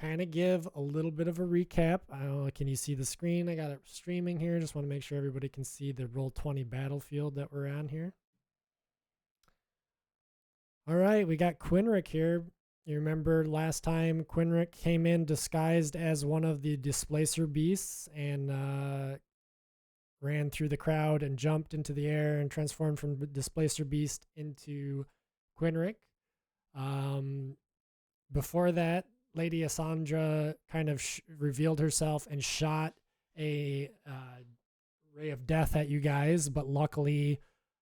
kind of give a little bit of a recap. Can you see the screen? I got it streaming here. Just want to make sure everybody can see the Roll20 battlefield that we're on here. All right, we got Quinric here. You remember last time Quinric came in disguised as one of the displacer beasts and ran through the crowd and jumped into the air and transformed from displacer beast into Quinric. Before that, Lady Asandra kind of revealed herself and shot a ray of death at you guys, but luckily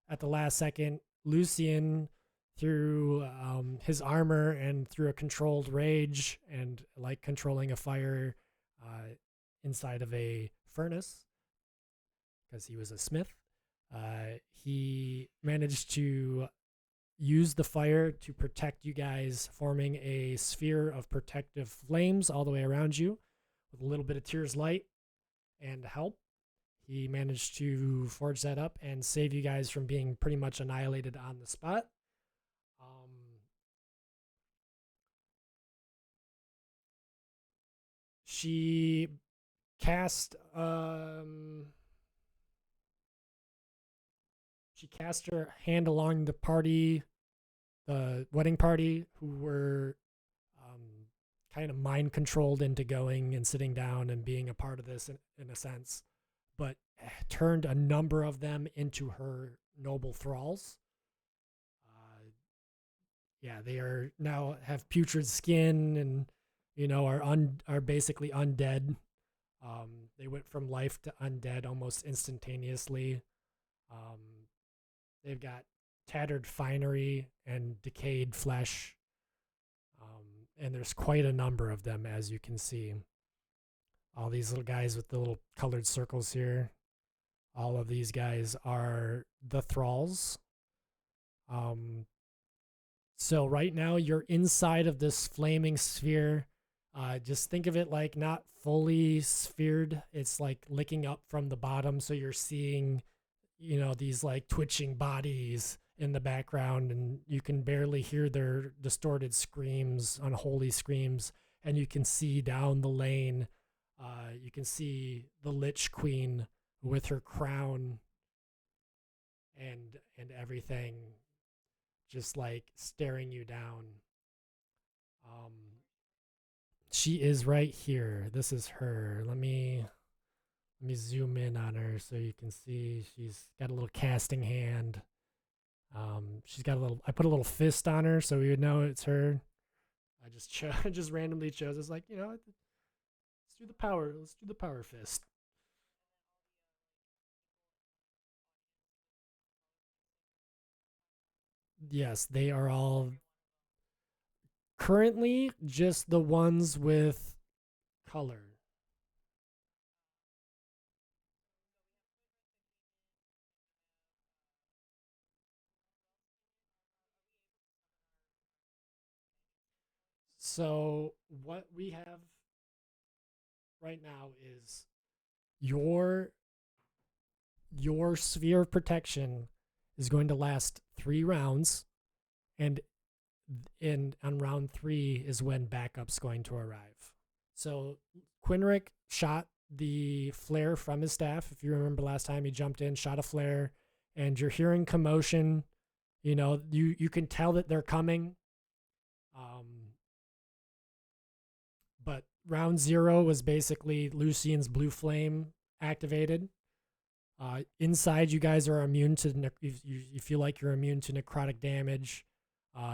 at the last second, Lucian, through his armor and through a controlled rage and like controlling a fire inside of a furnace, because he was a smith, he managed to use the fire to protect you guys, forming a sphere of protective flames all the way around you. With a little bit of Tyr's light and help, he managed to forge that up and save you guys from being pretty much annihilated on the spot. She cast her hand along the party, the wedding party, who were kind of mind controlled into going and sitting down and being a part of this in a sense, but turned a number of them into her noble thralls. Yeah, they are now have putrid skin and are basically undead. They went from life to undead almost instantaneously. They've got tattered finery and decayed flesh. And there's quite a number of them, as you can see. All these little guys with the little colored circles here. All of these guys are the Thralls. So right now you're inside of this flaming sphere. Just think of it like not fully sphered. It's like licking up from the bottom. So you're seeing, these like twitching bodies in the background, and you can barely hear their distorted screams, unholy screams. And you can see down the lane, you can see the Lich Queen with her crown and everything, just like staring you down. She is right here. This is her. Let me zoom in on her so you can see she's got a little casting hand. She's got I put a little fist on her so we would know it's her. I just randomly chose. It's like, let's do the power. Let's do the power fist. Yes, they are all currently just the ones with color. So what we have right now is your sphere of protection is going to last 3 rounds, and on round 3 is when backup's going to arrive. So Quinric shot the flare from his staff. If you remember last time, he jumped in, shot a flare, and you're hearing commotion. You can tell that they're coming. But round 0 was basically Lucian's blue flame activated. Inside, you guys are immune to you feel like you're immune to necrotic damage.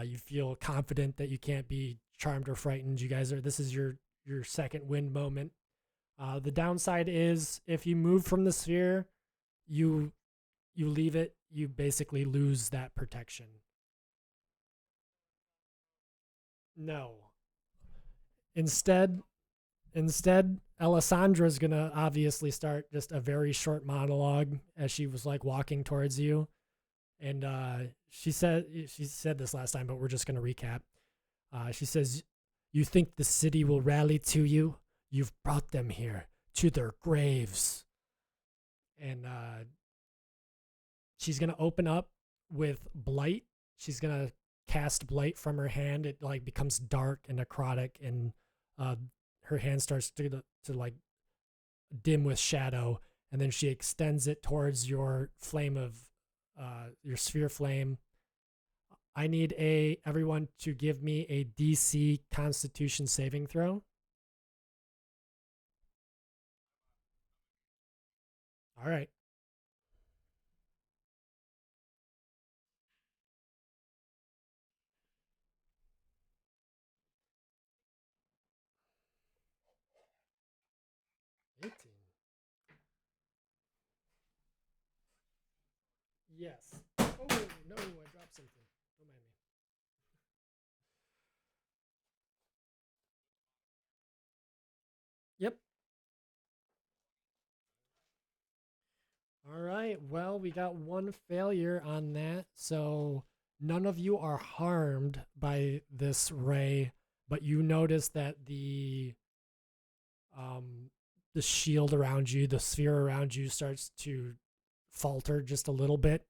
You feel confident that you can't be charmed or frightened. You guys are. This is your second wind moment. The downside is if you move from the sphere, you leave it. You basically lose that protection. No. Instead, Alessandra's gonna obviously start just a very short monologue as she was like walking towards you, and she said this last time, but we're just gonna recap. She says, "You think the city will rally to you? You've brought them here to their graves." And she's gonna open up with blight. She's gonna cast blight from her hand. It like becomes dark and necrotic, and her hand starts to like dim with shadow, and then she extends it towards your flame of your sphere flame. I need everyone to give me a DC Constitution saving throw. All right. Yes. Oh no, I dropped something. Don't mind me. Yep. All right. Well, we got one failure on that. So none of you are harmed by this ray, but you notice that um the shield around you, the sphere around you starts to falter just a little bit,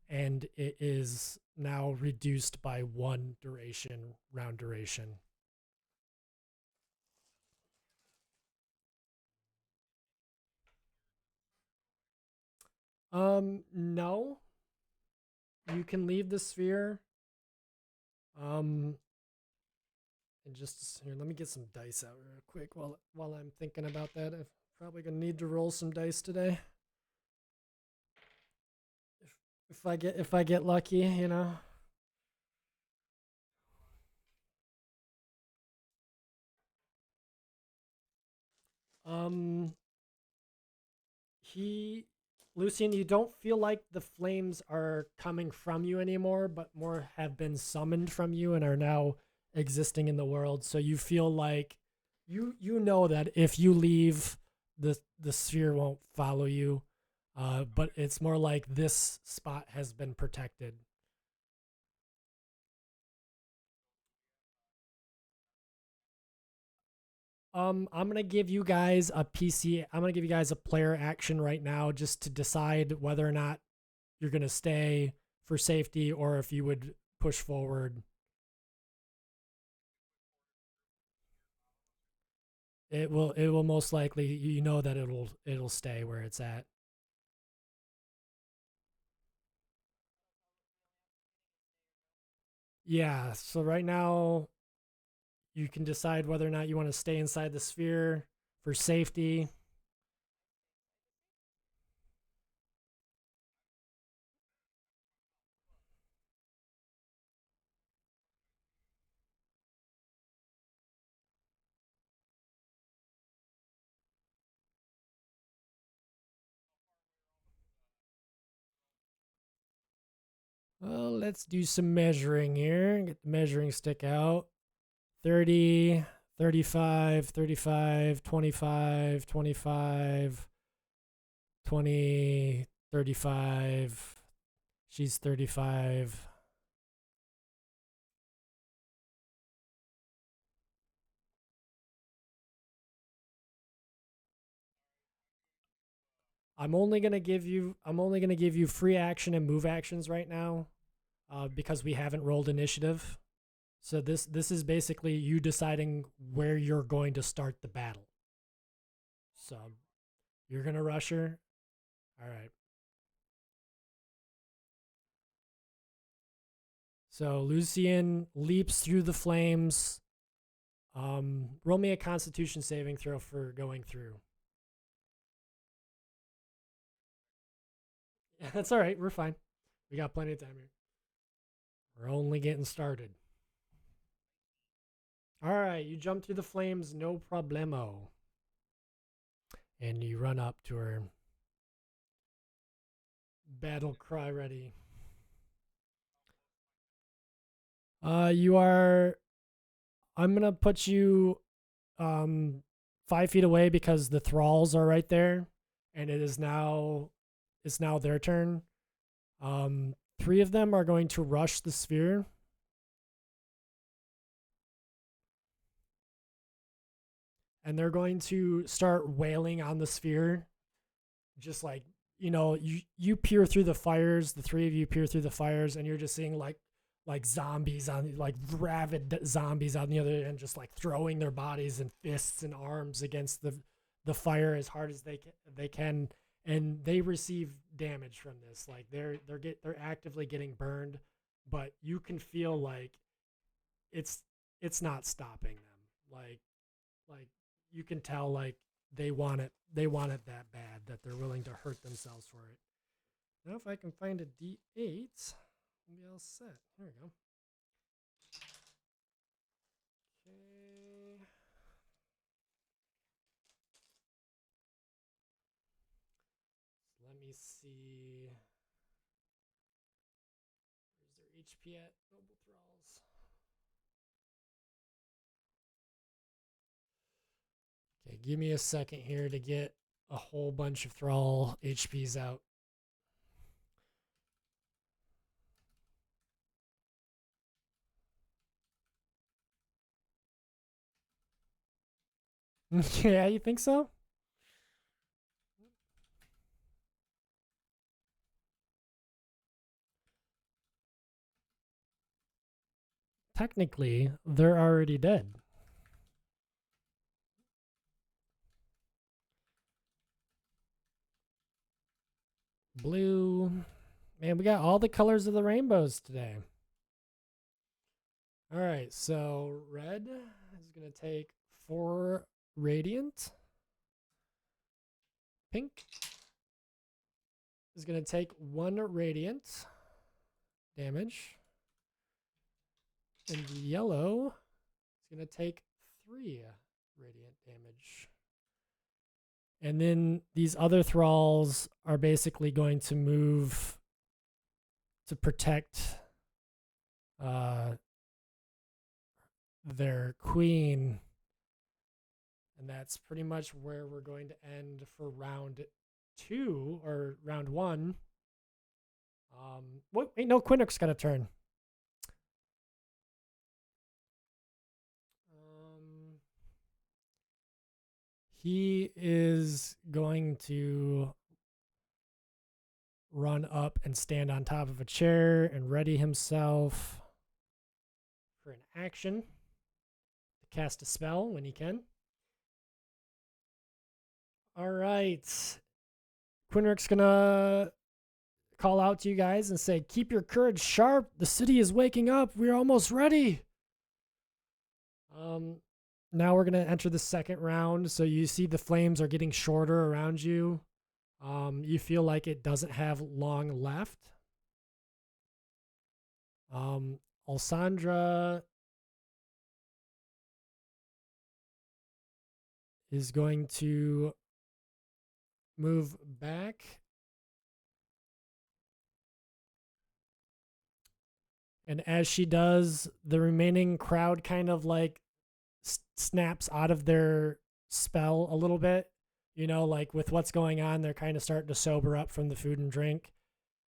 and it is now reduced by one duration, round duration. No. You can leave the sphere. Um, and just here, let me get some dice out real quick while I'm thinking about that. I'm probably gonna need to roll some dice today. If I get lucky, you know. Um, he, Lucian, you don't feel like the flames are coming from you anymore, but more have been summoned from you and are now existing in the world. So you feel like you know that if you leave, the sphere won't follow you. But it's more like this spot has been protected. I'm gonna give you guys a PC. I'm gonna give you guys a player action right now, just to decide whether or not you're gonna stay for safety or if you would push forward. It will most likely, you know that it'll stay where it's at. Yeah. So right now you can decide whether or not you want to stay inside the sphere for safety. Well, let's do some measuring here. Get the measuring stick out. 30, 35, 35, 25, 25, 20, 35. She's 35. I'm only gonna give you free action and move actions right now, because we haven't rolled initiative. So this is basically you deciding where you're going to start the battle. So you're gonna rush her. All right. So Lucian leaps through the flames. Roll me a Constitution saving throw for going through. That's all right. We're fine. We got plenty of time here. We're only getting started. All right, you jump through the flames, no problemo. And you run up to her. Battle cry ready. You are. I'm gonna put you 5 feet away because the thralls are right there, and it's now their turn. Three of them are going to rush the sphere. And they're going to start wailing on the sphere, just like, you peer through the fires. The three of you peer through the fires, and you're just seeing like like zombies on like rabid zombies on the other end, just like throwing their bodies and fists and arms against the fire as hard as they can, and they receive damage from this. Like they're actively getting burned, but you can feel like it's it's not stopping them. Like you can tell like they want it that bad that they're willing to hurt themselves for it. Now if I can find a D8, we'll be all set. Here we go. Okay. So let me see. Where's their HP at? Noble Thralls. Okay, give me a second here to get a whole bunch of Thrall HPs out. Yeah, you think so? Technically, they're already dead. Blue. Man, we got all the colors of the rainbows today. All right, so red is going to take 4 radiant. Pink is going to take 1 radiant damage. And yellow is going to take 3 radiant damage. And then these other thralls are basically going to move to protect their queen. And that's pretty much where we're going to end for round 2 or round 1. Wait, no, Quinnock's got a turn. He is going to run up and stand on top of a chair and ready himself for an action to cast a spell when he can. All right. Quinrick's going to call out to you guys and say, keep your courage sharp. The city is waking up. We're almost ready. Now we're going to enter the second round. So you see the flames are getting shorter around you. You feel like it doesn't have long left. Alessandra is going to move back. And as she does, the remaining crowd kind of like snaps out of their spell a little bit. You know, like with what's going on, they're kind of starting to sober up from the food and drink.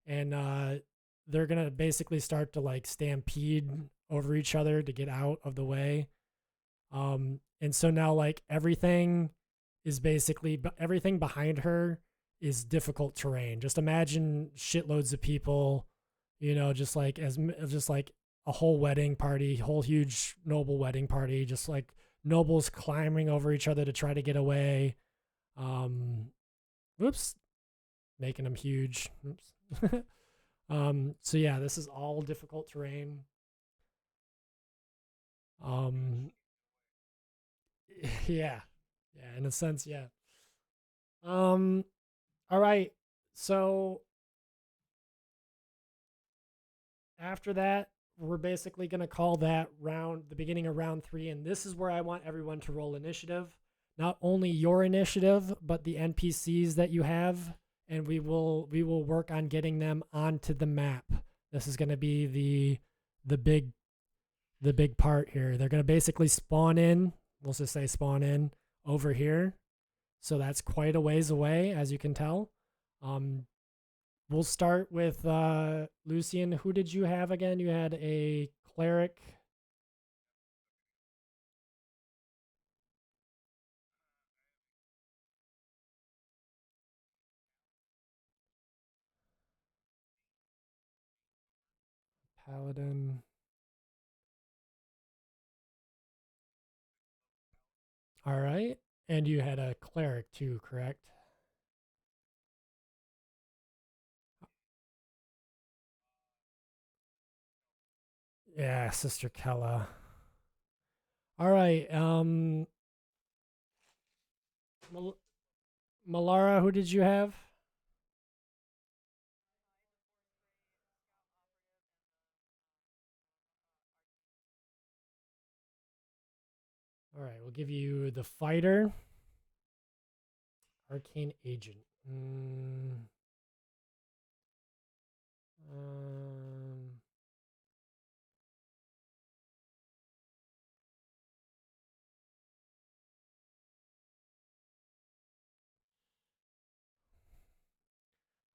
And they're going to basically start to like stampede over each other to get out of the way. And so now like everything behind her is difficult terrain. Just imagine shitloads of people, you know, just like a whole wedding party, whole huge noble wedding party, just like nobles climbing over each other to try to get away. Whoops, making them huge. Oops. So yeah, this is all difficult terrain. Yeah, in a sense, yeah. All right, so after that, we're basically going to call that round the beginning of round 3, and this is where I want everyone to roll initiative. Not only your initiative, but the NPCs that you have, and we will work on getting them onto the map. This is going to be the big part here. They're going to basically spawn in. We'll just say spawn in over here. So that's quite a ways away, as you can tell. We'll start with Lucian. Who did you have again? You had a cleric. paladin. All right. And you had a cleric too, correct? Yeah, Sister Kella. All right. Malara, who did you have? All right, we'll give you the fighter, arcane agent. Um,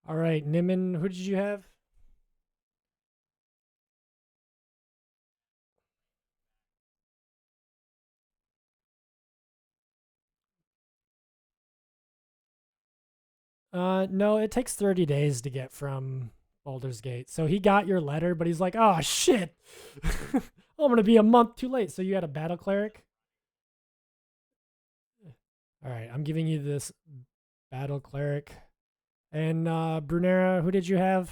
all right, Nimin, who did you have? No, it takes 30 days to get from Baldur's Gate. So he got your letter, but he's like, oh shit. I'm gonna be a month too late. So you had a battle cleric? All right, I'm giving you this battle cleric. And Brunera, who did you have?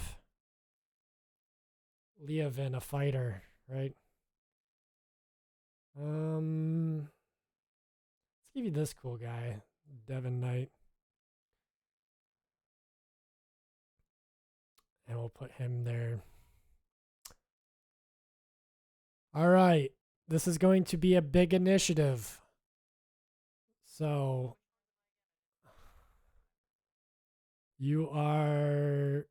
Leovin, a fighter, right? Let's give you this cool guy, Devon Knight. And we'll put him there. All right. This is going to be a big initiative. So you are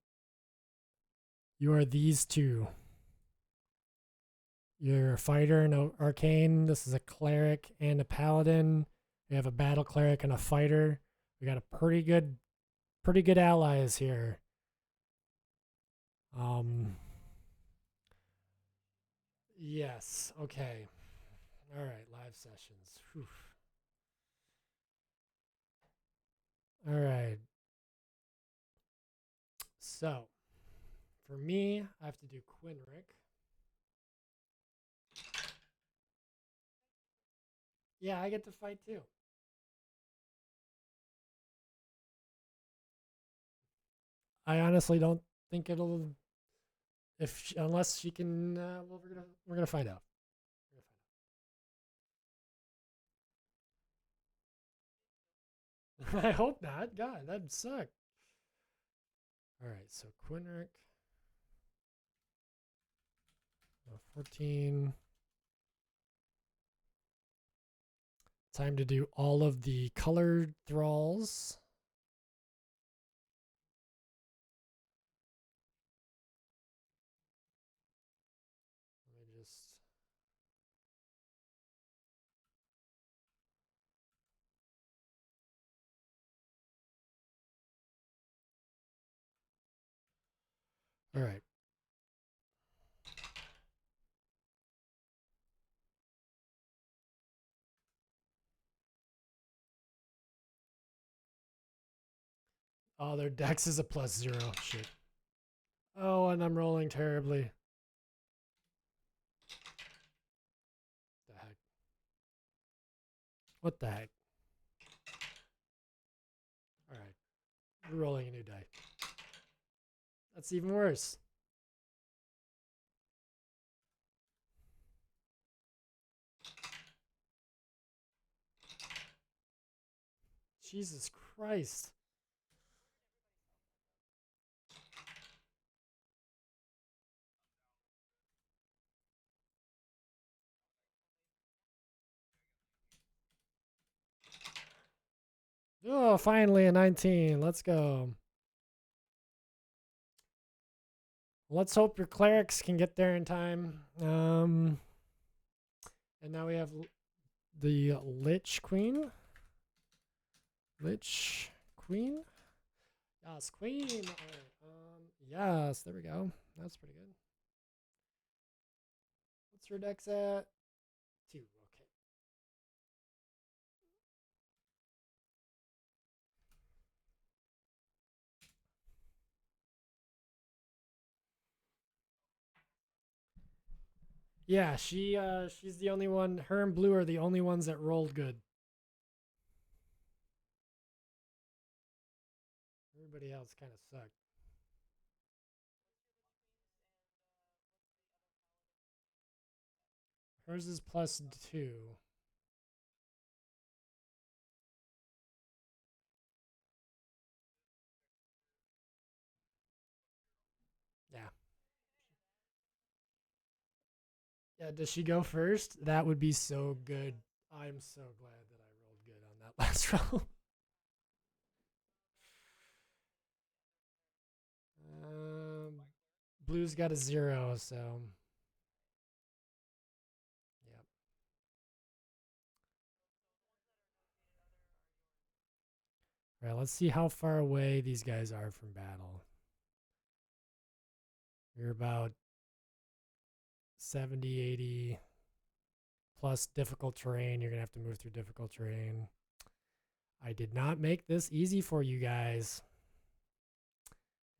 these two. You're a fighter and an arcane. This is a cleric and a paladin. We have a battle cleric and a fighter. We got a pretty good allies here. Yes. Okay. All right. Live sessions. Whew. All right. So for me, I have to do Quinric. Yeah, I get to fight too. I honestly don't think it'll unless she can. Well, we're gonna find out. I hope not. God, that'd suck. All right, so Quinric, 14. Time to do all of the colored thralls. Let me just. All right. Oh, their dex is a +0. Shit. Oh, and I'm rolling terribly. The heck? What the heck? All right. We're rolling a new die. That's even worse. Jesus Christ. Oh, finally a 19. Let's go. Let's hope your clerics can get there in time. And now we have the Lich Queen. Lich Queen. Yes, Queen. All right. Yes, there we go. That's pretty good. What's your dex at? 2. Okay. Yeah, she's the only one. Her and Blue are the only ones that rolled good. Everybody else kind of sucked. Hers is +2. Yeah. Yeah, does she go first? That would be so good. I'm so glad that I rolled good on that last roll. um, Blue's got a 0, so yep. All right, let's see how far away these guys are from battle. You're about 70, 80 plus difficult terrain. You're going to have to move through difficult terrain. I did not make this easy for you guys.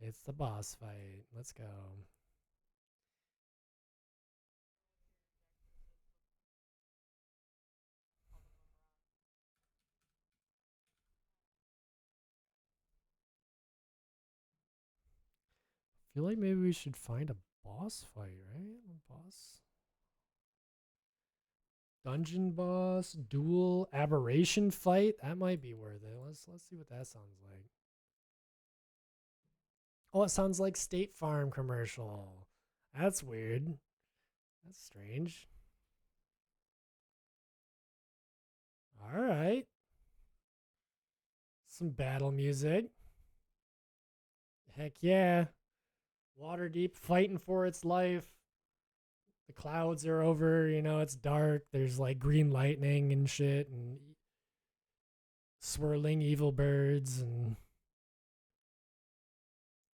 It's the boss fight. Let's go. I feel like maybe we should find a boss fight, right? A boss. Dungeon boss, duel, aberration fight. That might be worth it. Let's see what that sounds like. Oh, it sounds like State Farm commercial. That's weird. That's strange. All right. Some battle music. Heck yeah. Waterdeep fighting for its life. The clouds are over, it's dark. There's like green lightning and shit and swirling evil birds and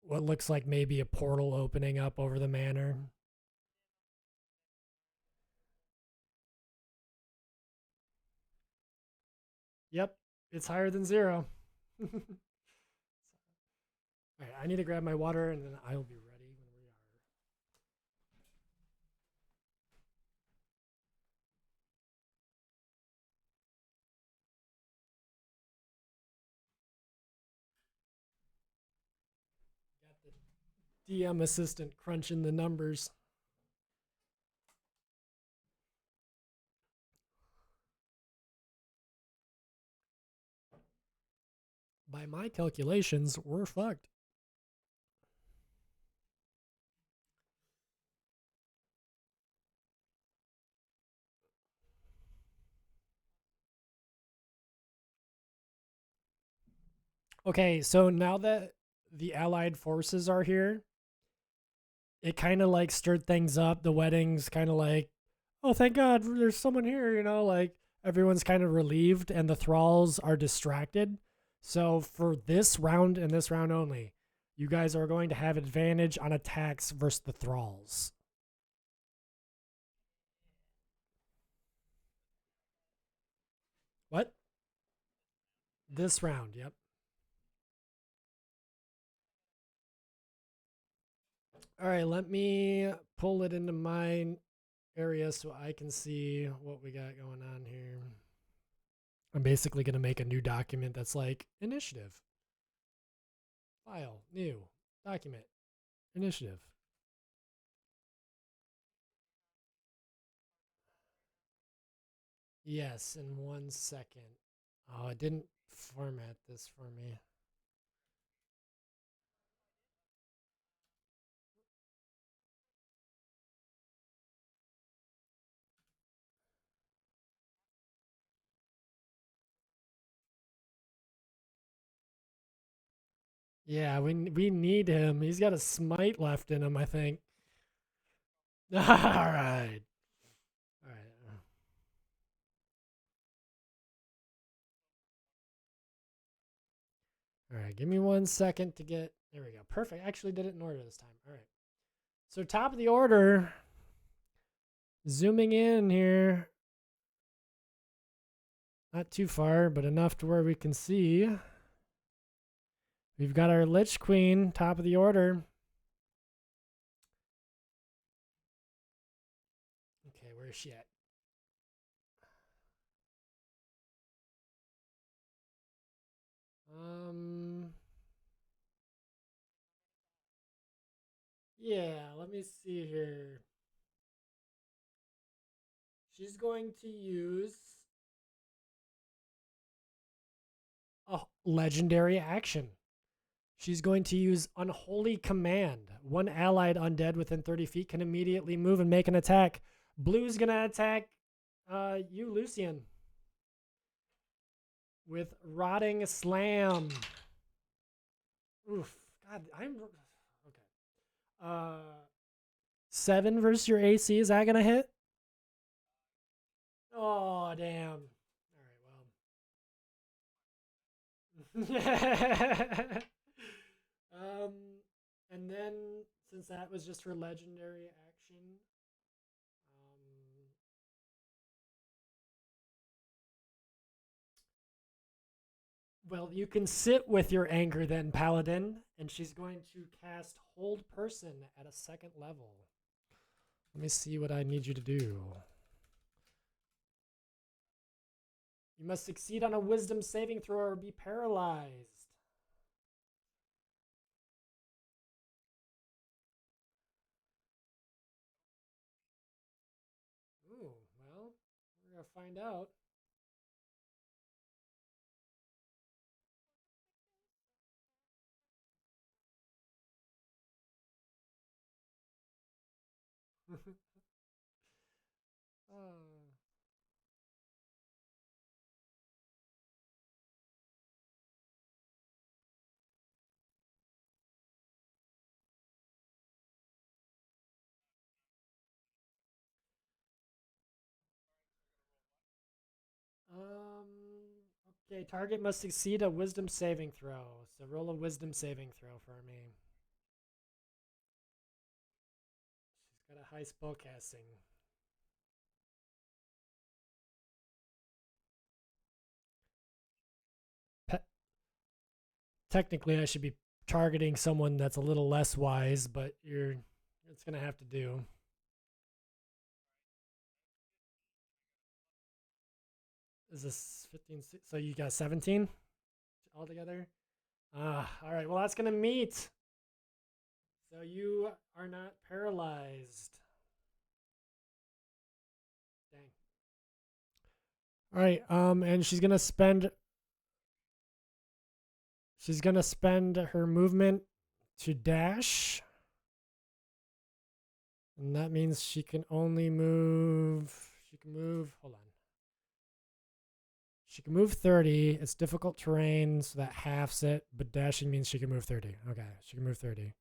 what looks like maybe a portal opening up over the manor. Yep, it's higher than 0. All right, I need to grab my water and then I'll be ready when we are. Got the DM assistant crunching the numbers. By my calculations, we're fucked. Okay, so now that the allied forces are here, it kind of like stirred things up. The wedding's kind of like, oh, thank God there's someone here, like everyone's kind of relieved and the thralls are distracted. So for this round and this round only, you guys are going to have advantage on attacks versus the thralls. What? This round, yep. All right, let me pull it into my area so I can see what we got going on here. I'm basically going to make a new document that's like initiative, file, new, document, initiative. Yes, in 1 second. Oh, it didn't format this for me. Yeah, we need him. He's got a smite left in him, I think. All right. All right. All right. Give me 1 second to get. There we go. Perfect. Actually, did it in order this time. All right. So top of the order. Zooming in here. Not too far, but enough to where we can see. We've got our Lich Queen, top of the order. Where's she at? Yeah, let me see here. She's going to use a legendary action. She's going to use Unholy Command. One allied undead within 30 feet can immediately move and make an attack. Blue's going to attack you, Lucian, with Rotting Slam. Oof. God, I'm. Okay. 7 versus your AC. Is that going to hit? Oh, damn. All right, well. um, and then, since that was just her legendary action, well, you can sit with your anger then, Paladin, and she's going to cast Hold Person at a 2nd level. Let me see what I need you to do. You must succeed on a Wisdom saving throw or be paralyzed. Ooh, well, we're going to find out. Oh. Okay, target must succeed a Wisdom saving throw. So roll a Wisdom saving throw for me. She's got a high spell casting. Technically, I should be targeting someone that's a little less wise, but it's gonna have to do. Is this 15? So you got 17 altogether? All right. Well, that's gonna meet. So you are not paralyzed. Dang. All right. And she's gonna spend. She's gonna spend her movement to dash, and that means she can only move. She can move. Hold on. She can move 30. It's difficult terrain, so that halves it. But dashing means she can move 30. Okay, she can move 30.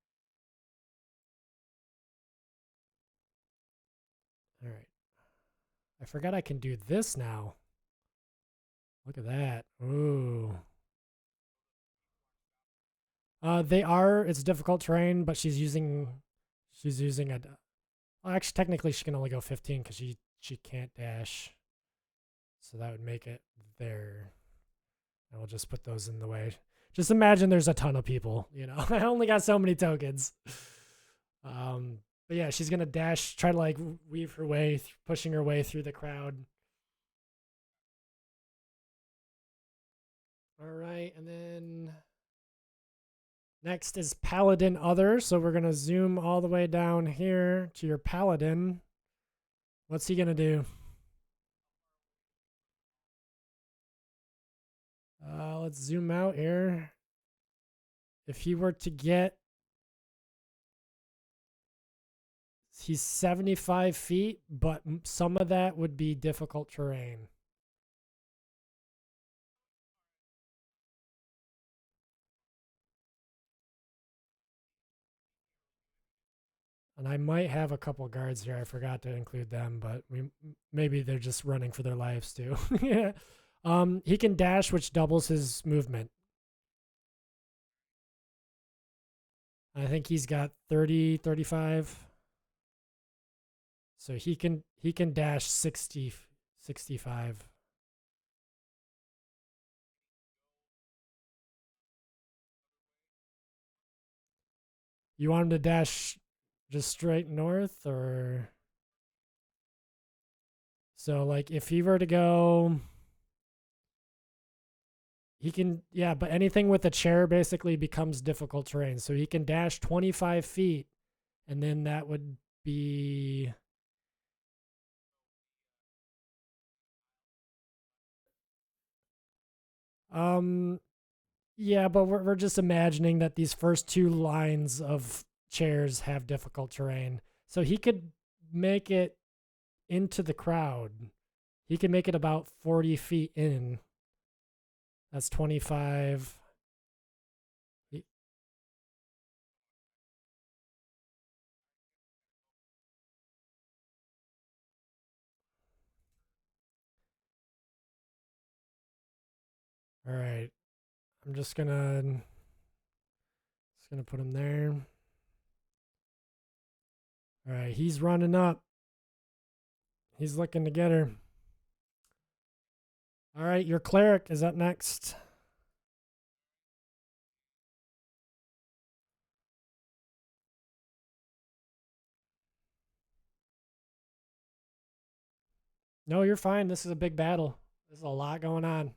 All right. I forgot I can do this now. Look at that. Ooh. They are. It's difficult terrain, but she's using. She's using a. Well, actually, technically, she can only go 15 because she can't dash. So that would make it there. And we'll just put those in the way. Just imagine there's a ton of people. You know, I only got so many tokens. But yeah, she's gonna dash, try to like weave her way, pushing her way through the crowd. All right, and then next is Paladin Other. So we're gonna zoom all the way down here to your Paladin. What's he gonna do? Let's zoom out here. If he were to get, he's 75 feet, but some of that would be difficult terrain. And I might have a couple guards here. I forgot to include them, but maybe they're just running for their lives too. Yeah. He can dash, which doubles his movement. I think he's got 30, 35. So he can dash 60, 65. You want him to dash just straight north or So like if he were to go, he can, yeah, but anything with a chair basically becomes difficult terrain. So he can dash 25 feet, and then that would be, um, yeah, but we're just imagining that these first two lines of chairs have difficult terrain. So he could make it into the crowd. He can make it about 40 feet in. That's 25. All right. I'm just gonna put him there. All right, he's running up. He's looking to get her. All right, your cleric is up next. No, you're fine. This is a big battle. There's a lot going on.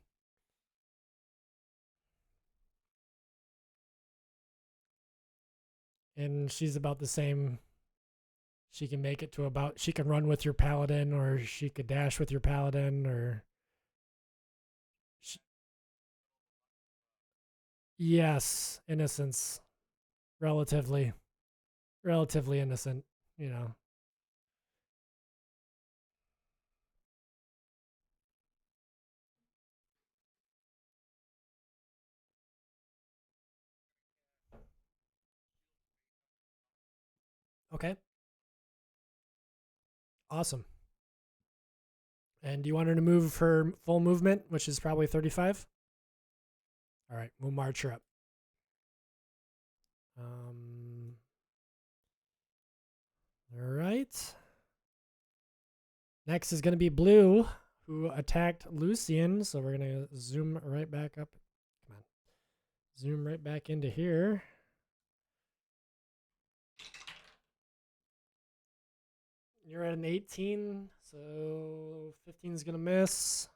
And she's about the same. She can make it to about, she can run with your paladin, or she could dash with your paladin, or. She, yes, innocence. Relatively. Relatively innocent, you know. Okay, awesome. And do you want her to move her full movement, which is probably 35? All right, we'll march her up. Um, all right. Next is going to be Blue, who attacked Lucian. So we're going to zoom right back up. Come on. Zoom right back into here. You're at an 18, so 15 is going to miss.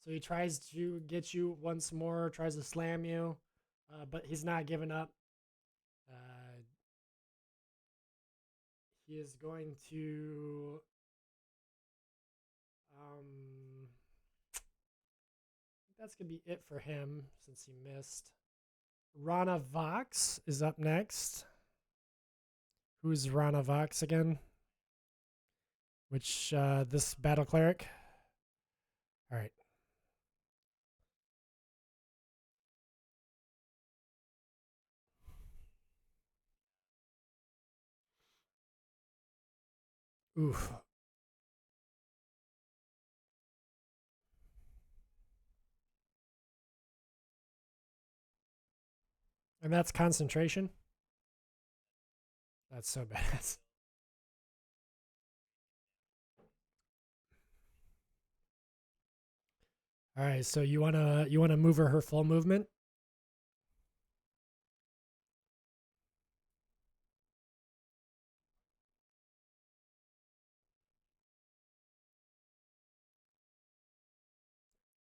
So he tries to get you once more, tries to slam you, but he's not giving up. He is going to. That's going to be it for him since he missed. Rana Vox is up next. Who's Rana Vox again? Which, this battle cleric? All right. Oof. And that's concentration? That's so bad. All right, so you wanna move her full movement?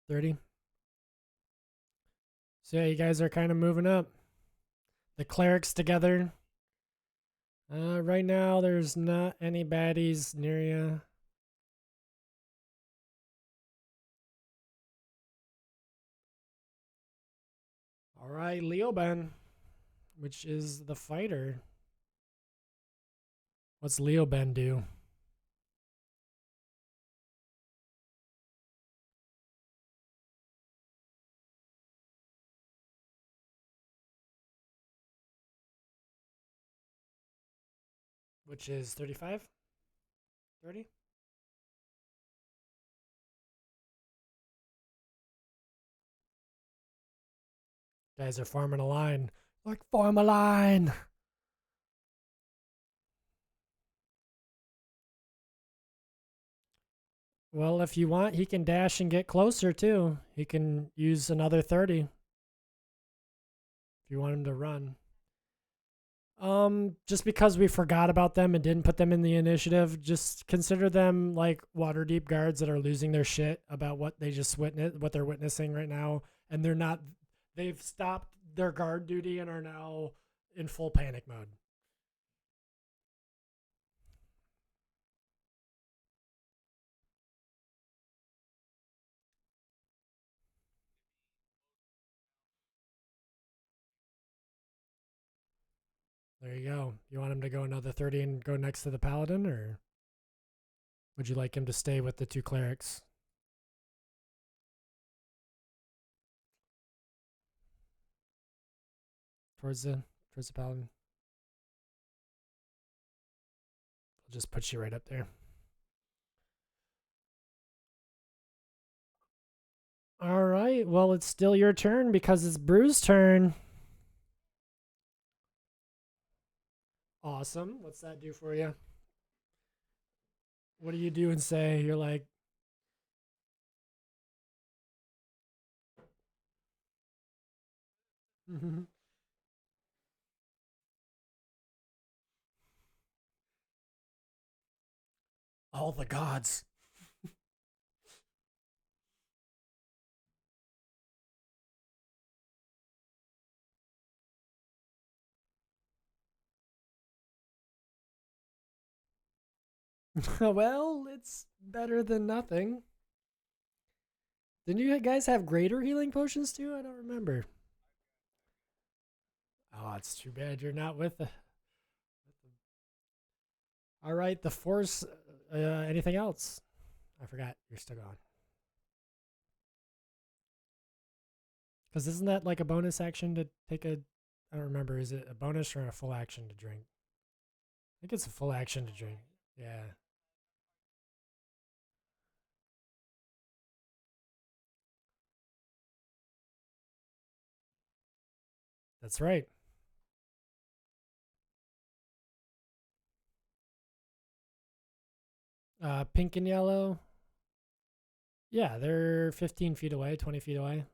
$30. So yeah, you guys are kind of moving up. The clerics together. Right now there's not any baddies near you. All right, Leoben, which is the fighter. What's Leoben do? Which is 35? 30? Guys are forming a line. Like, form a line. Well, if you want, he can dash and get closer too. He can use another 30 if you want him to run. Just because we forgot about them and didn't put them in the initiative, just consider them like Waterdeep guards that are losing their shit about what they just witnessed, what they're witnessing right now, and they're not. They've stopped their guard duty and are now in full panic mode. There you go. You want him to go another 30 and go next to the paladin, or would you like him to stay with the two clerics? Towards the paladin. I'll just put you right up there. All right. Well, it's still your turn because it's Brew's turn. Awesome. What's that do for you? What do you do and say? You're like, all the gods. Well, it's better than nothing. Didn't you guys have greater healing potions too? I don't remember. Oh, it's too bad you're not with the. All right, the force. Anything else? I forgot. You're still gone. Because isn't that like a bonus action to take a? I don't remember. Is it a bonus or a full action to drink? I think it's a full action to drink. Yeah, that's right. Pink and yellow. Yeah, they're 15 feet away, 20 feet away.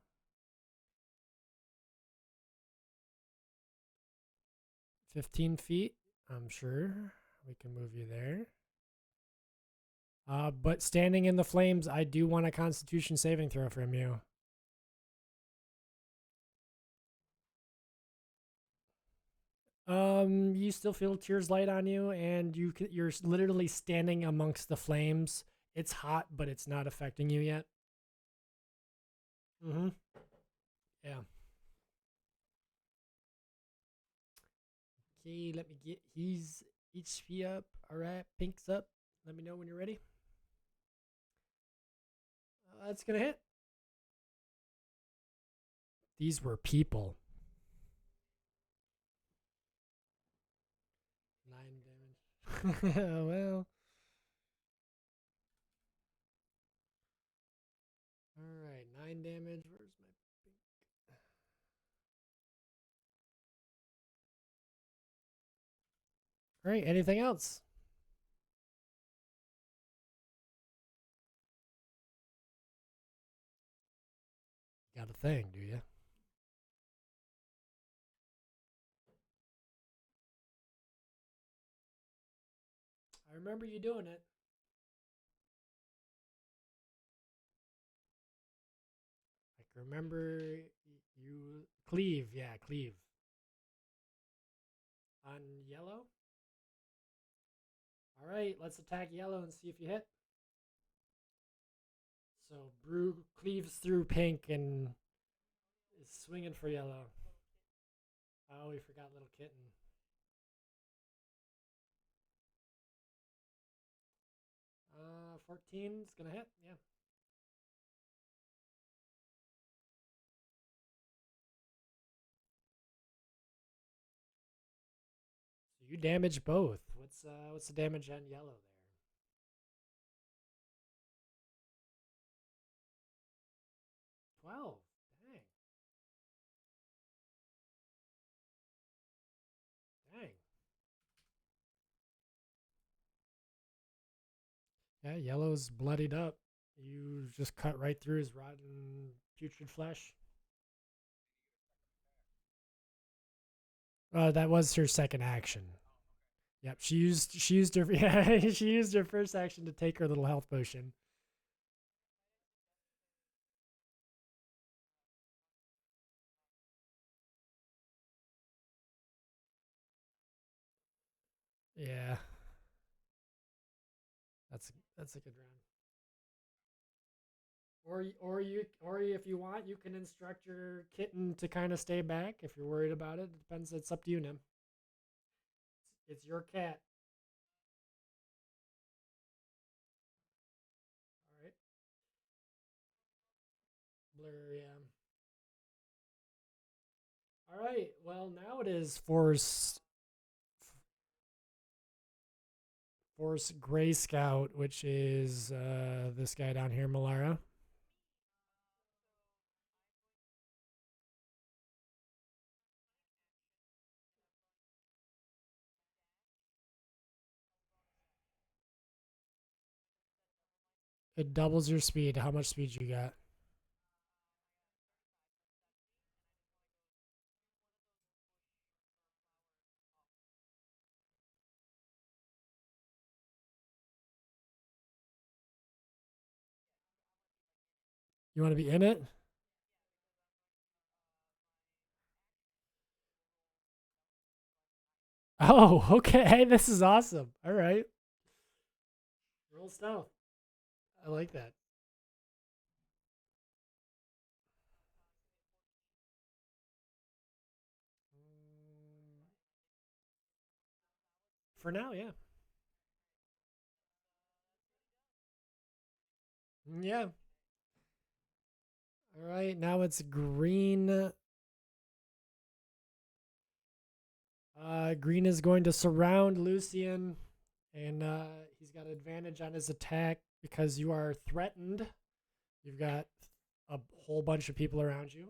15 feet. I'm sure we can move you there. But standing in the flames, I do want a Constitution saving throw from you. You still feel Tears light on you, and you're literally standing amongst the flames. It's hot, but it's not affecting you yet. Mm-hmm. Yeah. Okay, let me get his HP up. All right, Pink's up. Let me know when you're ready. That's gonna hit. These were people. 9 damage. Well, all right, 9 damage. Where's my? All right. Anything else? Got a thing, do you? I remember you doing it. I can remember you cleave. Yeah, cleave on yellow. All right, let's attack yellow and see if you hit. So Brew cleaves through pink and is swinging for yellow. Oh, we forgot little kitten. 14 is gonna hit. Yeah. So you damage both. What's the damage on yellow there? 12. Dang. Dang. Yeah, yellow's bloodied up. You just cut right through his rotten, putrid flesh. That was her second action. Yep, she used her yeah, she used her first action to take her little health potion. Yeah, that's a good round. Or if you want, you can instruct your kitten to kind of stay back if you're worried about it. It depends. It's up to you, Nim. It's your cat. All right, Blur. Yeah. All right. Well, now it is Force Gray Scout, which is this guy down here, Malara. It doubles your speed. How much speed you got? You want to be in it? Oh, okay. This is awesome. All right. Roll stealth. I like that. For now, yeah. Yeah. All right. Now it's green. Green is going to surround Lucian, and he's got advantage on his attack because you are threatened. You've got a whole bunch of people around you.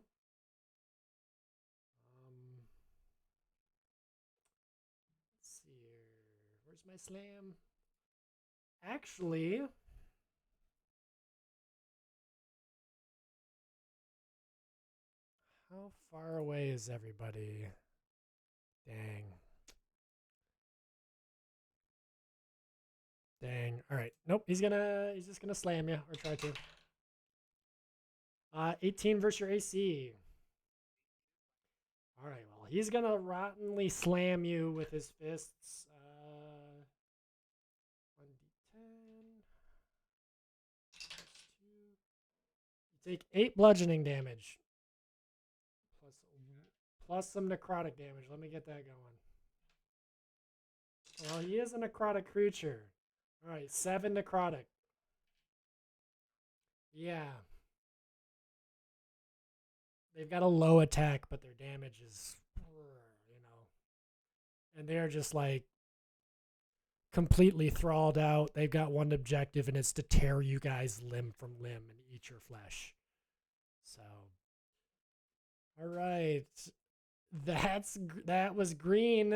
Let's see here. Where's my slam? Actually, how far away is everybody? Dang. Dang. All right. Nope. He's just gonna slam you or try to. 18 versus your AC. All right. Well, he's gonna rottenly slam you with his fists. 1d10 plus 2. You take 8 bludgeoning damage plus some necrotic damage. Let me get that going. Well, he is a necrotic creature. All right, 7 necrotic. Yeah, they've got a low attack, but their damage is, and they're just like completely thralled out. They've got one objective, and it's to tear you guys limb from limb and eat your flesh. So, all right, that was green.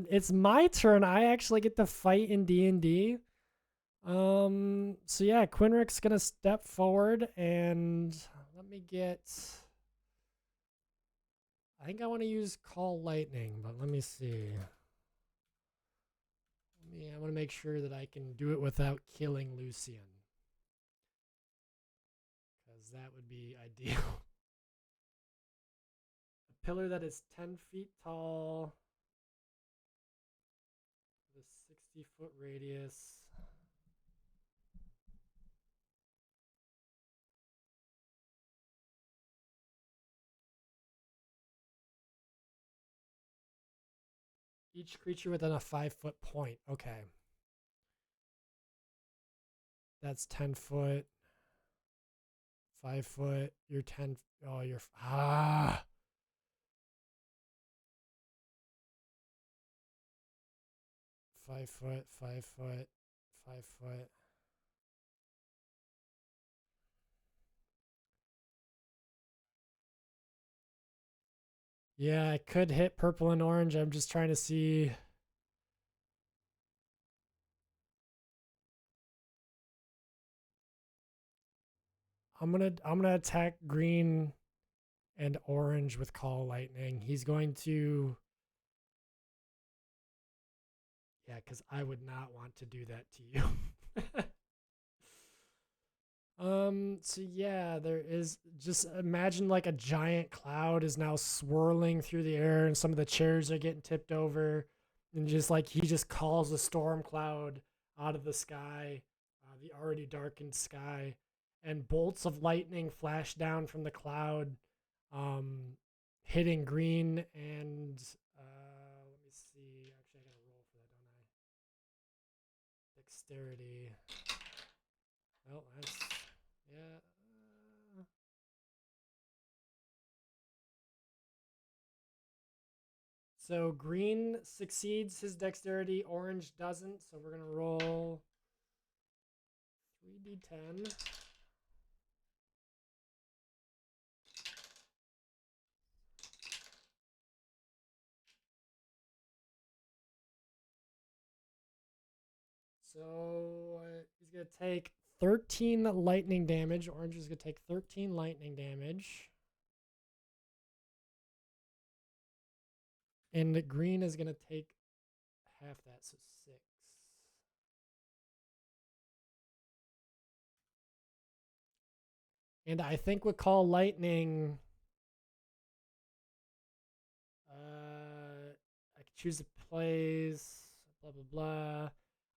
It's my turn. I actually get to fight in D&D. So yeah, Quinric's gonna step forward and let me get. I think I want to use Call Lightning, but let me see. I want to make sure that I can do it without killing Lucian, because that would be ideal. A pillar that is 10 feet tall, with a 60-foot radius. Each creature within a 5-foot point. Okay. That's 10 foot, 5 foot. You're 10. Oh, you're. 5 foot, 5 foot, 5 foot. Yeah, I could hit purple and orange. I'm just trying to see. I'm gonna attack green and orange with Call Lightning. He's going to Yeah, because I would not want to do that to you. So yeah, there is just imagine like a giant cloud is now swirling through the air and some of the chairs are getting tipped over and just like he just calls a storm cloud out of the sky, the already darkened sky, and bolts of lightning flash down from the cloud, um, hitting green and let me see. Actually, I gotta roll for that, don't I? Dexterity. Well, that's yeah. So green succeeds his dexterity, orange doesn't. So we're gonna roll 3d10. So he's gonna take 13 lightning damage. Orange is gonna take 13 lightning damage. And green is gonna take half that, so 6. And I think we call lightning. I can choose a place. Blah blah blah.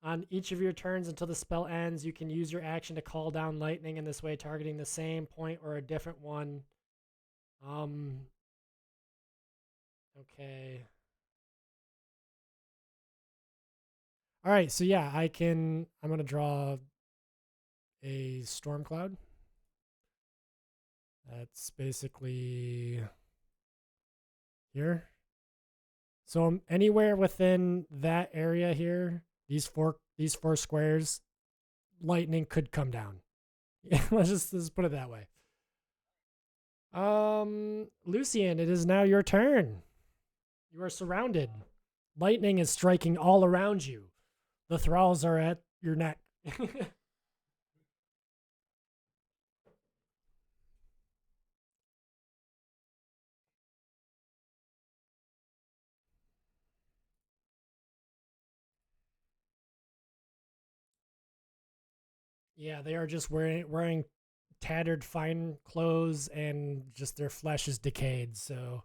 On each of your turns until the spell ends, you can use your action to call down lightning in this way, targeting the same point or a different one. Okay. All right, so yeah, I'm going to draw a storm cloud. That's basically here. So anywhere within that area here, these four squares, lightning could come down. let's put it that way. Lucian, it is now your turn. You are surrounded. Lightning is striking all around you. The thralls are at your neck. Yeah, they are just wearing tattered fine clothes and just their flesh is decayed. So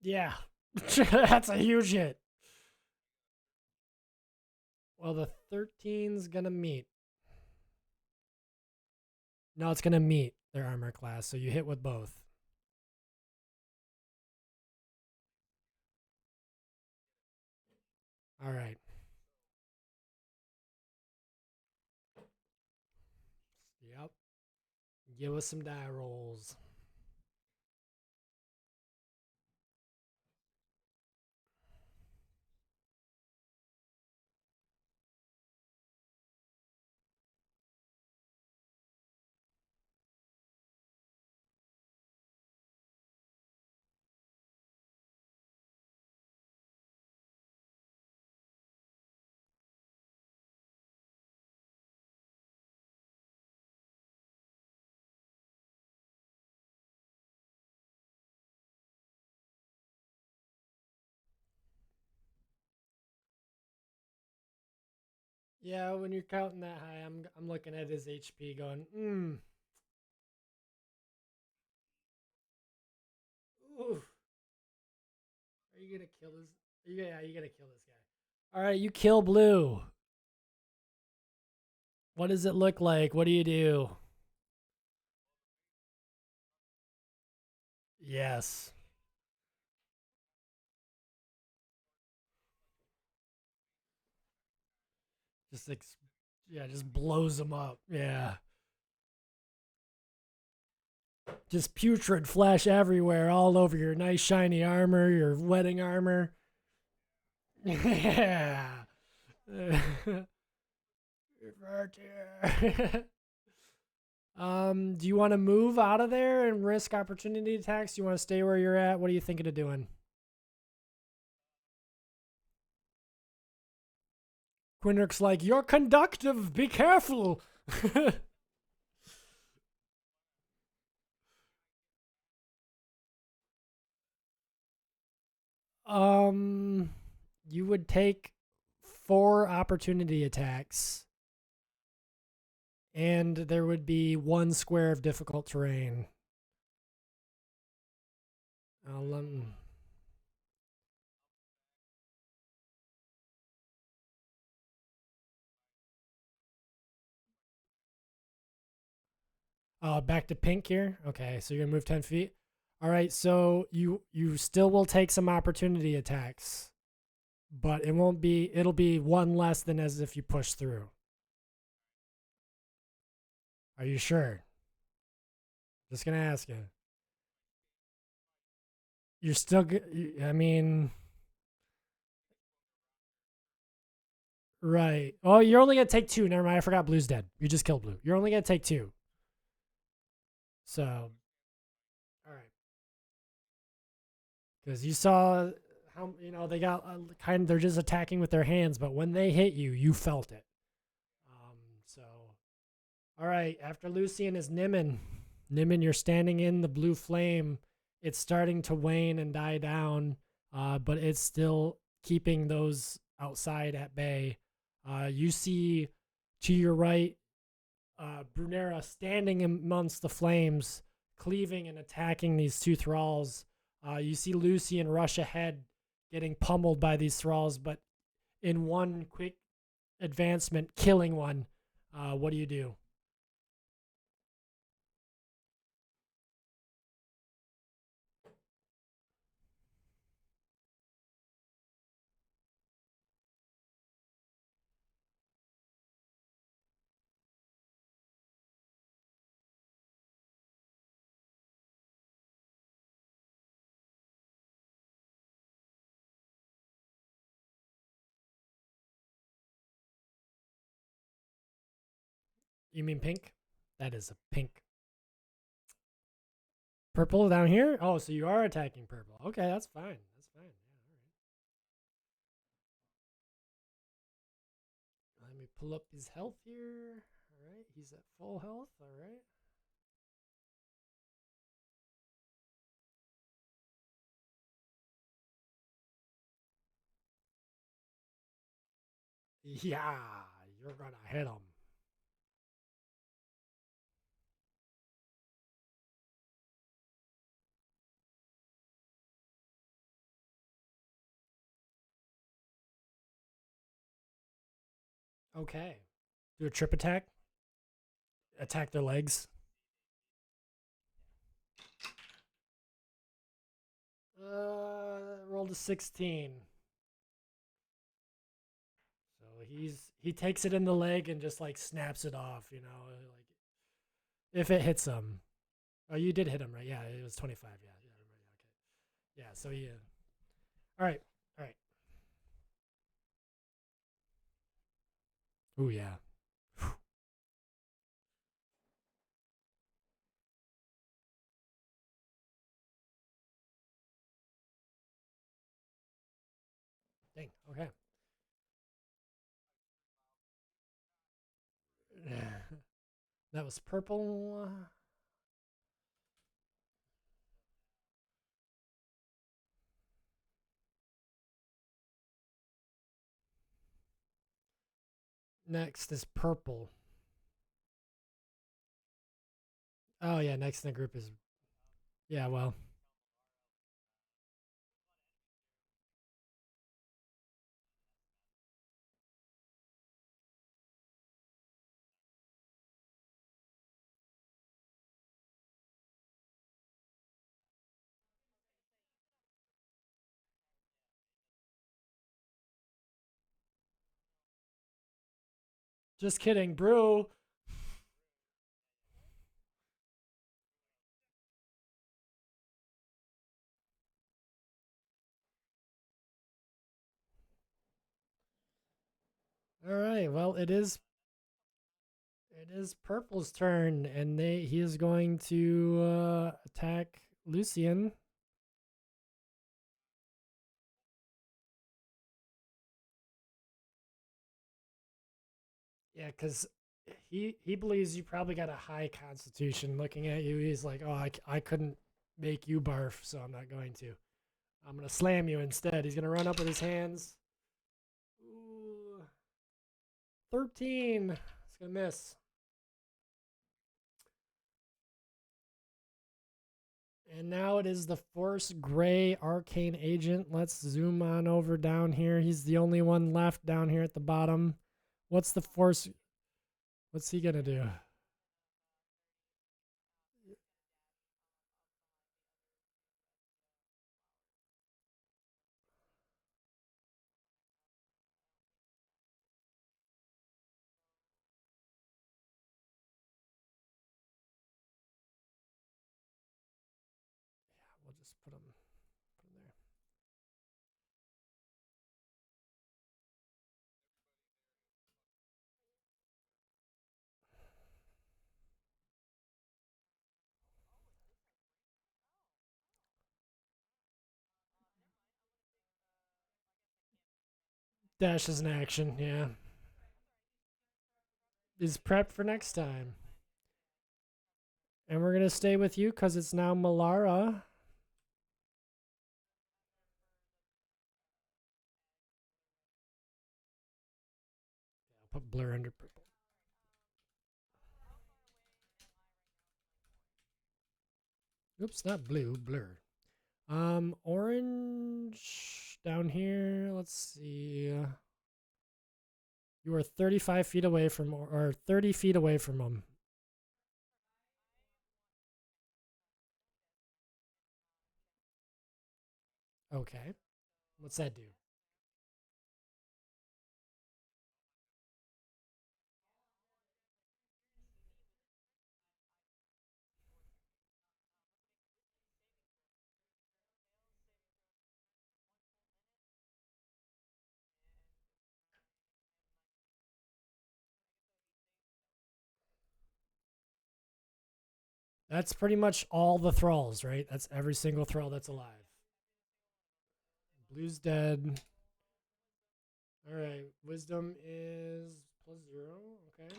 yeah, that's a huge hit. Well, the 13's gonna meet. No, it's gonna meet their armor class. So you hit with both. All right. Yep. Give us some die rolls. Yeah, when you're counting that high, I'm looking at his HP, going, ooh, are you gonna kill this? Yeah, you gotta kill this guy. All right, you kill blue. What does it look like? What do you do? Yes. Just yeah, just blows them up. Yeah. Just putrid flesh everywhere, all over your nice shiny armor, your wedding armor. Yeah. Do you want to move out of there and risk opportunity attacks? Do you want to stay where you're at? What are you thinking of doing? Quinrick's like, you're conductive. Be careful. You would take 4 opportunity attacks, and there would be 1 square of difficult terrain. Um, Back to pink here. Okay, so you're gonna move 10 feet. All right, so you still will take some opportunity attacks, but it won't be. It'll be 1 less than as if you push through. Are you sure? Just gonna ask you. You're still. I mean, right. Oh, you're only gonna take 2. Never mind. I forgot. Blue's dead. You just killed blue. You're only gonna take 2. So, all right. Because you saw how they got they're just attacking with their hands, but when they hit you, you felt it. So all right, after Lucian is Nimmin. Nimmin, you're standing in the blue flame. It's starting to wane and die down, but it's still keeping those outside at bay. You see to your right Brunera standing amongst the flames, cleaving and attacking these 2 thralls. You see Lucian rush ahead, getting pummeled by these thralls, but in one quick advancement, killing one. What do you do? You mean pink? That is a pink. Purple down here? Oh, so you are attacking purple. Okay, that's fine. That's fine. Yeah, all right. Let me pull up his health here. All right, he's at full health. All right. Yeah, you're gonna hit him. Okay. Do a trip attack. Attack their legs. Rolled a 16. So he takes it in the leg and just like snaps it off. Like if it hits him. Oh, you did hit him, right? Yeah, it was 25. Yeah, yeah, okay. Yeah, so yeah. All right, all right. Oh yeah. Dang. Okay. That was purple. Next is purple. Oh yeah, next in the group is yeah. Well, just kidding, brew. All right. Well, it is purple's turn, and he is going to attack Lucian. Yeah, because he believes you probably got a high constitution. Looking at you, he's like, oh, I couldn't make you barf, so I'm not going to. I'm going to slam you instead. He's going to run up with his hands. Ooh. 13. It's going to miss. And now it is the Force Gray Arcane Agent. Let's zoom on over down here. He's the only one left down here at the bottom. What's the Force? What's he going to do? We'll just put him there. Dash is an action, yeah. Is prep for next time. And we're going to stay with you because it's now Malara. I'll put blur under purple. Oops, not blue, blur. Orange down here. Let's see. You are 35 feet away from, or 30 feet away from them. Okay. What's that do? That's pretty much all the thralls, right? That's every single thrall that's alive. Blue's dead. All right. Wisdom is +0. Okay.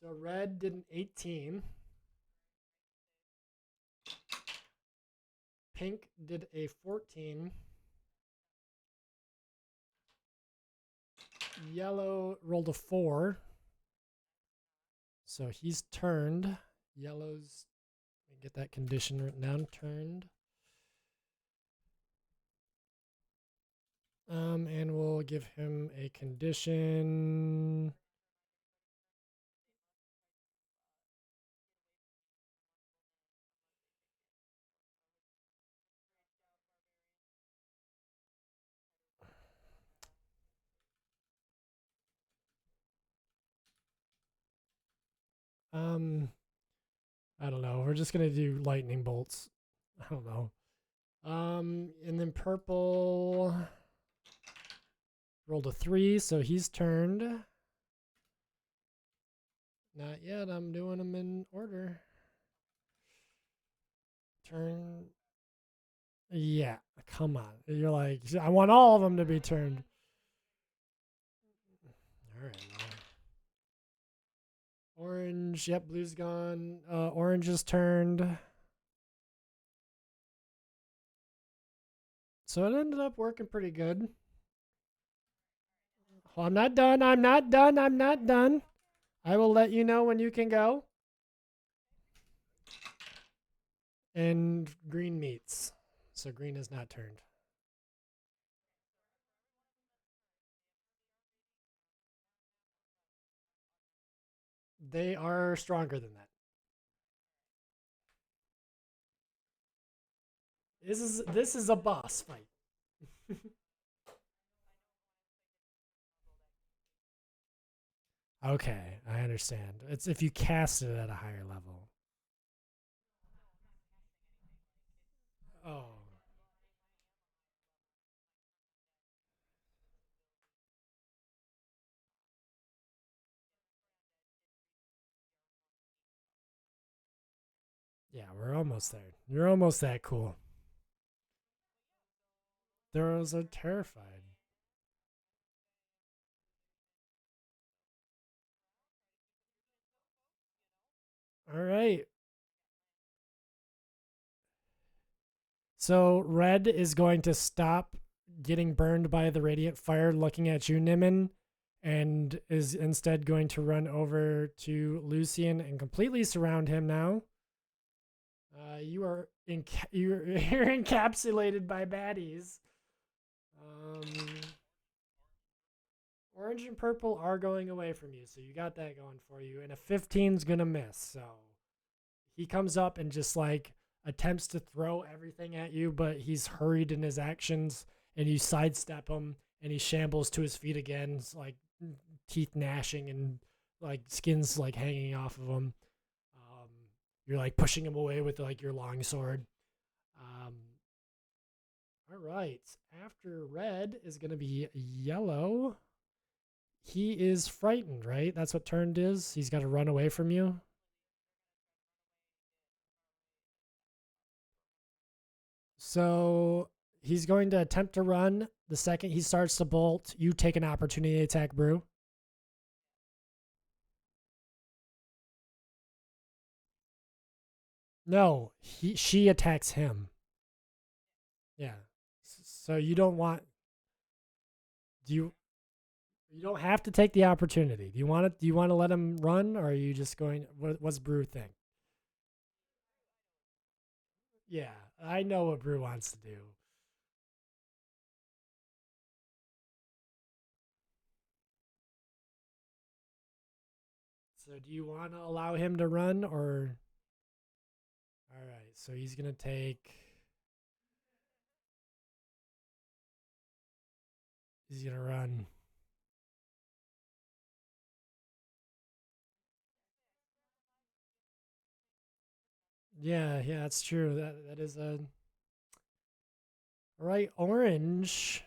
So red did an 18. Pink did a 14. Yellow rolled a 4. So he's turned. Yellow's, let me get that condition written down. Turned. And we'll give him a condition. I don't know. We're just gonna do lightning bolts. I don't know. And then purple rolled a 3, so he's turned. Not yet. I'm doing them in order. Turn. Yeah, come on. You're like, I want all of them to be turned. All right. Orange. Yep, blue's gone. Orange is turned. So it ended up working pretty good. Well, I'm not done. I'm not done. I'm not done. I will let you know when you can go. And green meets. So green is not turned. They are stronger than that. This is a boss fight. Okay, I understand. It's if you cast it at a higher level. Oh. Yeah, we're almost there. You're almost that cool. Those are terrified. All right. So red is going to stop getting burned by the radiant fire looking at you, Nimin, and is instead going to run over to Lucian and completely surround him now. You're encapsulated by baddies. Orange and purple are going away from you, so you got that going for you. And a 15's gonna miss, so he comes up and just like attempts to throw everything at you, but he's hurried in his actions, and you sidestep him, and he shambles to his feet again, like teeth gnashing and like skin's like hanging off of him. You're like pushing him away with like your long sword. All right. After red is going to be yellow. He is frightened, right? That's what turned is. He's got to run away from you. So he's going to attempt to run. The second he starts to bolt, you take an opportunity attack, Brew. No, she attacks him. Yeah. So you don't want. Do you? You don't have to take the opportunity. Do you want it? Do you want to let him run, or are you just going? What's Brew think? Yeah, I know what Brew wants to do. So do you want to allow him to run, or? All right. So he's gonna take. He's gonna run. Yeah, yeah, that's true. That is a. All right, orange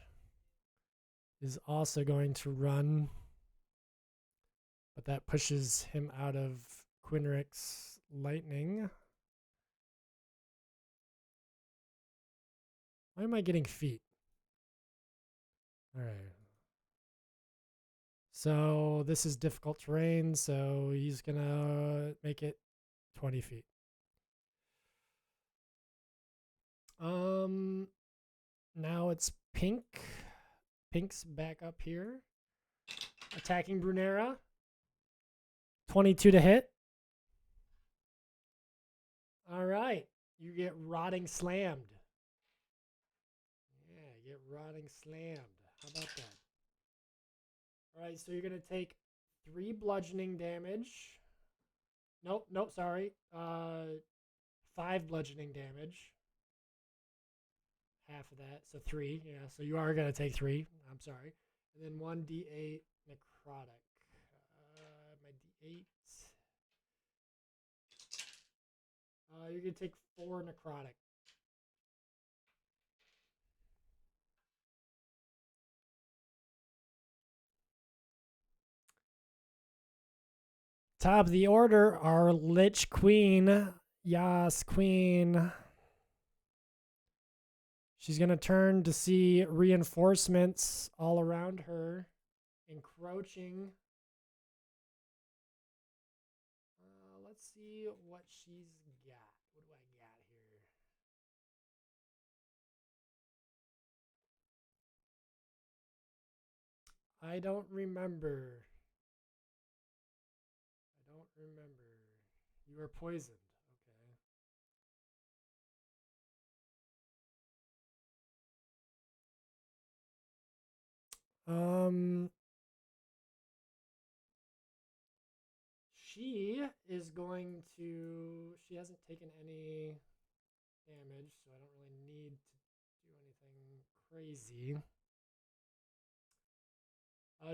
is also going to run, but that pushes him out of Quinrix's lightning. Why am I getting feet? All right. So this is difficult terrain, so he's gonna make it 20 feet. Now it's pink. Pink's back up here. Attacking Brunera. 22 to hit. All right. You get rotting slammed. Yeah, get rotting slammed. How about that? All right, so you're going to take 3 bludgeoning damage. Nope, nope, sorry. 5 bludgeoning damage. Half of that, so 3. Yeah, so you are going to take 3. I'm sorry. And then 1d8 necrotic. My d8. You're going to take 4 necrotic. Top of the order are Lich Queen. Yas Queen. She's going to turn to see reinforcements all around her, encroaching. Let's see what she's got. What do I got here? I don't remember. I don't remember. You are poisoned. Okay. She is going to. She hasn't taken any damage, so I don't really need to do anything crazy.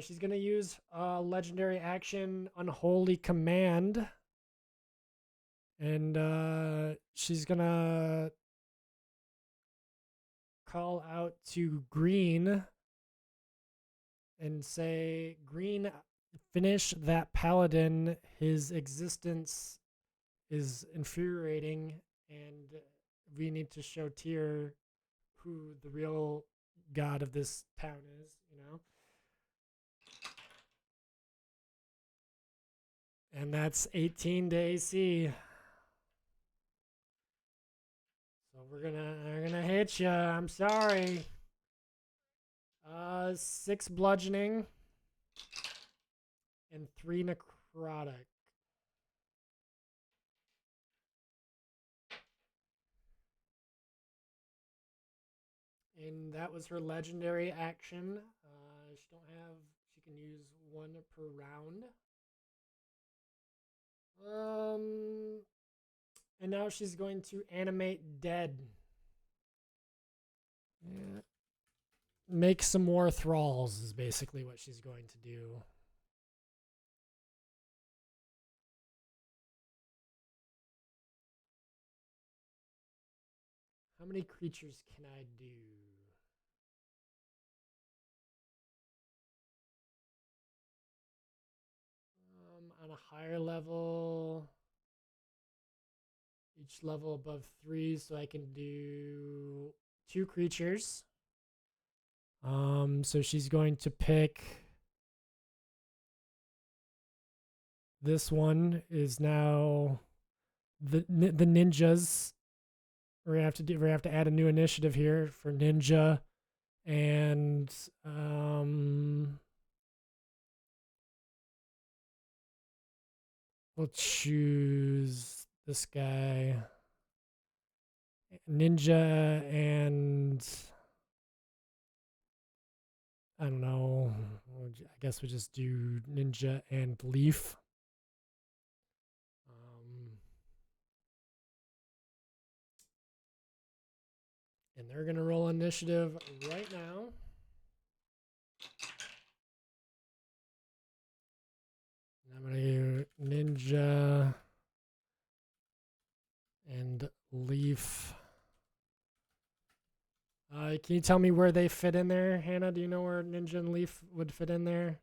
She's going to use legendary action Unholy Command. And she's going to call out to Green and say, Green, finish that paladin. His existence is infuriating, and we need to show Tyr who the real god of this town is, you know? And that's 18 to AC. So we're gonna hit you. I'm sorry. 6 bludgeoning and 3 necrotic. And that was her legendary action. She don't have. She can use 1 per round. And now she's going to animate dead. Yeah. Make some more thralls is basically what she's going to do. How many creatures can I do? On a higher level, each level above 3, so I can do 2 creatures. So she's going to pick. This one is now the ninjas. We're gonna have to add a new initiative here for ninja, and we'll choose this guy, ninja, and I don't know. I guess we just do ninja and leaf. And they're going to roll initiative right now. I'm going to do ninja and leaf. Can you tell me where they fit in there, Hannah? Do you know where ninja and leaf would fit in there?